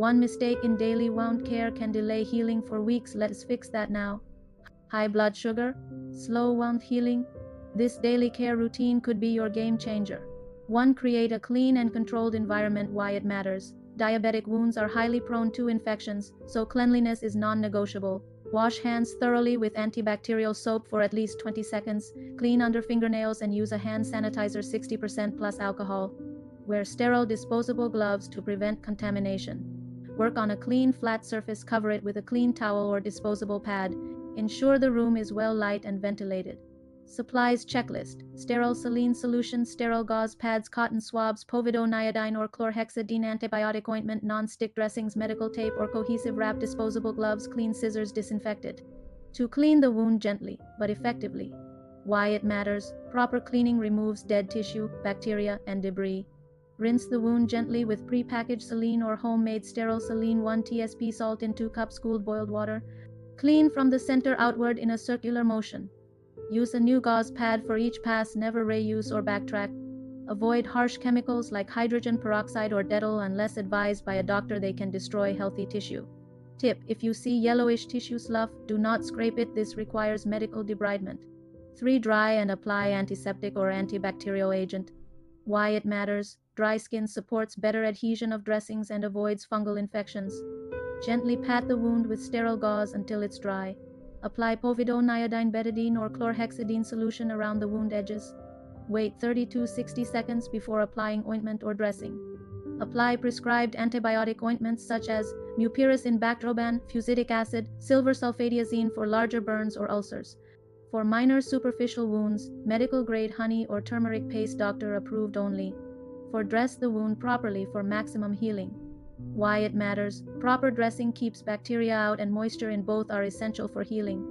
One mistake in daily wound care can delay healing for weeks. Let's fix that now. High blood sugar, slow wound healing. This daily care routine could be your game changer. 1. Create a clean and controlled environment. Why it matters. Diabetic wounds are highly prone to infections, so cleanliness is non-negotiable. Wash hands thoroughly with antibacterial soap for at least 20 seconds, clean under fingernails and use a hand sanitizer 60% plus alcohol. Wear sterile disposable gloves to prevent contamination. Work on a clean flat surface, cover it with a clean towel or disposable pad. Ensure the room is well lit and ventilated. Supplies checklist: sterile saline solution, sterile gauze pads, cotton swabs, povidone-iodine or chlorhexidine antibiotic ointment, non-stick dressings, medical tape or cohesive wrap, disposable gloves, clean scissors, disinfected. To clean the wound gently, but effectively. Why it matters. Proper cleaning removes dead tissue, bacteria, and debris. Rinse the wound gently with pre-packaged saline or homemade sterile saline 1 tsp salt in 2 cups cooled boiled water. Clean from the center outward in a circular motion. Use a new gauze pad for each pass, never reuse or backtrack. Avoid harsh chemicals like hydrogen peroxide or Dettol unless advised by a doctor. They can destroy healthy tissue. Tip: if you see yellowish tissue slough, do not scrape it. This requires medical debridement. 3. Dry and apply antiseptic or antibacterial agent. Why it matters. Dry skin supports better adhesion of dressings and avoids fungal infections. Gently pat the wound with sterile gauze until it's dry. Apply povidone-iodine, betadine or chlorhexidine solution around the wound edges. Wait 30 to 60 seconds before applying ointment or dressing. Apply prescribed antibiotic ointments such as mupirocin, Bactroban, fusidic acid, silver sulfadiazine for larger burns or ulcers. For minor superficial wounds, medical grade honey or turmeric paste, doctor approved only. For dress the wound properly for maximum healing. Why it matters. Proper dressing keeps bacteria out and moisture in. Both are essential for healing.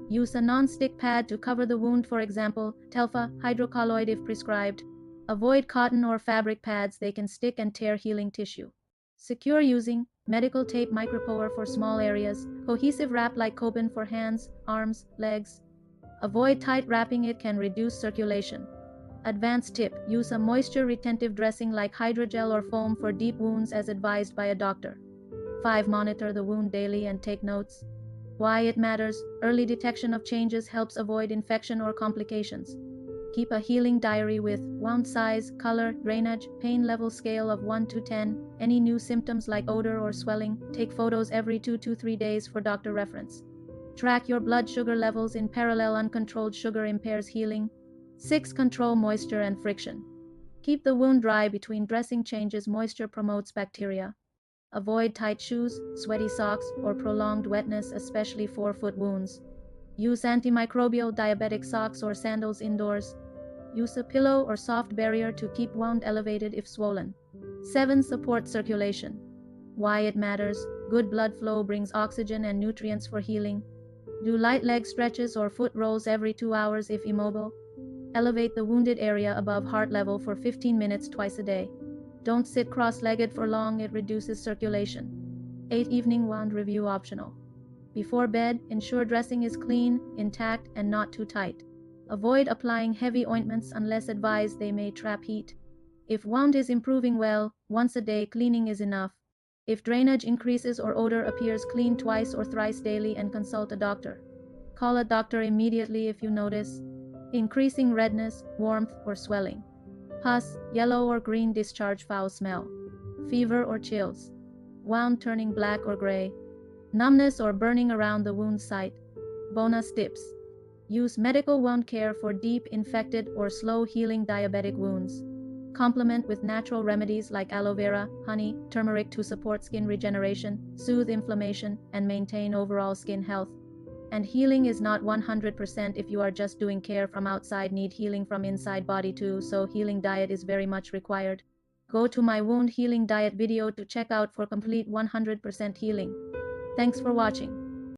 Use a non-stick pad to cover the wound, for example, Telfa hydrocolloid if prescribed. Avoid cotton or fabric pads, they can stick and tear healing tissue. Secure using medical tape, micropower for small areas, cohesive wrap like Coban for hands, arms, legs. Avoid tight wrapping, it can reduce circulation. Advanced tip: use a moisture retentive dressing like hydrogel or foam for deep wounds as advised by a doctor. 5. Monitor the wound daily and take notes. Why it matters. Early detection of changes helps avoid infection or complications. Keep a healing diary with wound size, color, drainage, pain level scale of 1 to 10, any new symptoms like odor or swelling. Take photos every 2 to 3 days for doctor reference. Track your blood sugar levels in parallel. Uncontrolled sugar impairs healing. 6. Control moisture and friction. Keep the wound dry between dressing changes. Moisture promotes bacteria. Avoid tight shoes, sweaty socks, or prolonged wetness, especially 4-foot wounds. Use antimicrobial diabetic socks or sandals indoors. Use a pillow or soft barrier to keep wound elevated if swollen. 7. Support circulation. Why it matters. Good blood flow brings oxygen and nutrients for healing. Do light leg stretches or foot rolls every 2 hours if immobile. Elevate the wounded area above heart level for 15 minutes twice a day. Don't sit cross-legged for long, it reduces circulation. 8. Evening wound review optional. Before bed, ensure dressing is clean, intact, and not too tight. Avoid applying heavy ointments unless advised, they may trap heat. If wound is improving well, once a day cleaning is enough. If drainage increases or odor appears, clean twice or thrice daily and consult a doctor. Call a doctor immediately if you notice increasing redness, warmth, or swelling. Pus, yellow or green discharge, foul smell. Fever or chills. Wound turning black or gray. Numbness or burning around the wound site. Bonus tips. Use medical wound care for deep, infected, or slow healing diabetic wounds. Complement with natural remedies like aloe vera, honey, turmeric to support skin regeneration, soothe inflammation, and maintain overall skin health. And healing is not 100% if you are just doing care from outside. Need healing from inside body too, so healing diet is very much required. Go to my wound healing diet video to check out for complete 100% healing. Thanks for watching.